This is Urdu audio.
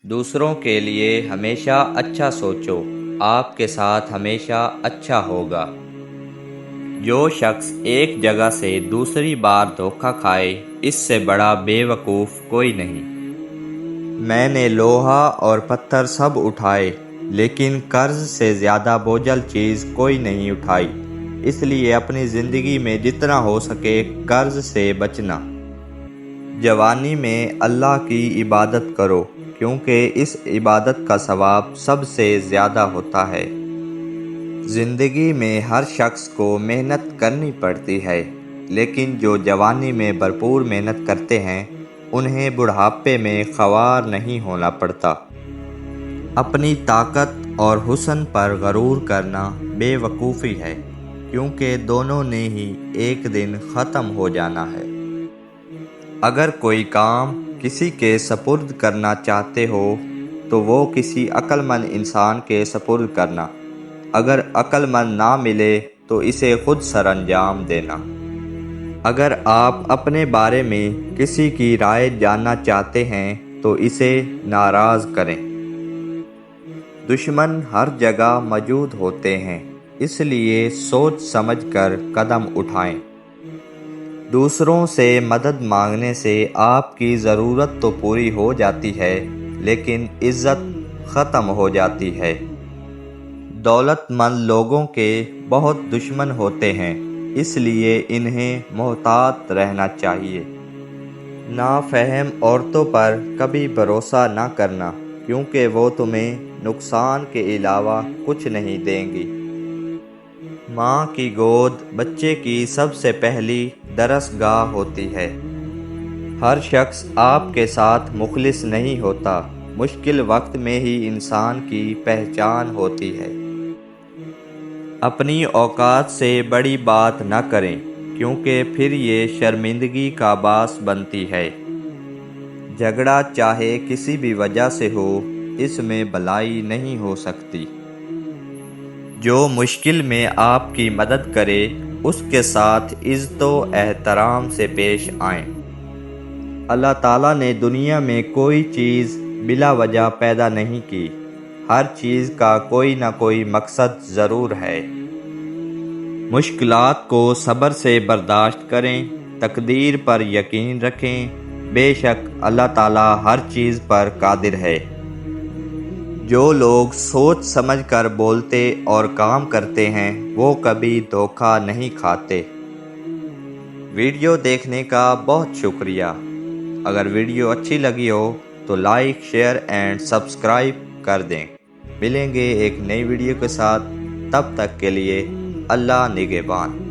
دوسروں کے لیے ہمیشہ اچھا سوچو، آپ کے ساتھ ہمیشہ اچھا ہوگا۔ جو شخص ایک جگہ سے دوسری بار دھوکہ کھائے، اس سے بڑا بے وقوف کوئی نہیں۔ میں نے لوہا اور پتھر سب اٹھائے، لیکن قرض سے زیادہ بوجھل چیز کوئی نہیں اٹھائی۔ اس لیے اپنی زندگی میں جتنا ہو سکے قرض سے بچنا۔ جوانی میں اللہ کی عبادت کرو، کیونکہ اس عبادت کا ثواب سب سے زیادہ ہوتا ہے۔ زندگی میں ہر شخص کو محنت کرنی پڑتی ہے، لیکن جو جوانی میں بھرپور محنت کرتے ہیں انہیں بڑھاپے میں خوار نہیں ہونا پڑتا۔ اپنی طاقت اور حسن پر غرور کرنا بے وقوفی ہے، کیونکہ دونوں نے ہی ایک دن ختم ہو جانا ہے۔ اگر کوئی کام کسی کے سپرد کرنا چاہتے ہو تو وہ کسی عقل مند انسان کے سپرد کرنا۔ اگر عقل مند نہ ملے تو اسے خود سر انجام دینا۔ اگر آپ اپنے بارے میں کسی کی رائے جاننا چاہتے ہیں تو اسے ناراض کریں۔ دشمن ہر جگہ موجود ہوتے ہیں، اس لیے سوچ سمجھ کر قدم اٹھائیں۔ دوسروں سے مدد مانگنے سے آپ کی ضرورت تو پوری ہو جاتی ہے، لیکن عزت ختم ہو جاتی ہے۔ دولت مند لوگوں کے بہت دشمن ہوتے ہیں، اس لیے انہیں محتاط رہنا چاہیے۔ نافہم عورتوں پر کبھی بھروسہ نہ کرنا، کیونکہ وہ تمہیں نقصان کے علاوہ کچھ نہیں دیں گی۔ ماں کی گود بچے کی سب سے پہلی درس گاہ ہوتی ہے۔ ہر شخص آپ کے ساتھ مخلص نہیں ہوتا، مشکل وقت میں ہی انسان کی پہچان ہوتی ہے۔ اپنی اوقات سے بڑی بات نہ کریں، کیونکہ پھر یہ شرمندگی کا باعث بنتی ہے۔ جھگڑا چاہے کسی بھی وجہ سے ہو، اس میں بھلائی نہیں ہو سکتی۔ جو مشکل میں آپ کی مدد کرے، اس کے ساتھ عزت و احترام سے پیش آئیں۔ اللہ تعالیٰ نے دنیا میں کوئی چیز بلا وجہ پیدا نہیں کی، ہر چیز کا کوئی نہ کوئی مقصد ضرور ہے۔ مشکلات کو صبر سے برداشت کریں، تقدیر پر یقین رکھیں، بے شک اللہ تعالیٰ ہر چیز پر قادر ہے۔ جو لوگ سوچ سمجھ کر بولتے اور کام کرتے ہیں وہ کبھی دھوکہ نہیں کھاتے۔ ویڈیو دیکھنے کا بہت شکریہ۔ اگر ویڈیو اچھی لگی ہو تو لائک، شیئر اینڈ سبسکرائب کر دیں۔ ملیں گے ایک نئی ویڈیو کے ساتھ، تب تک کے لیے اللہ نگہبان۔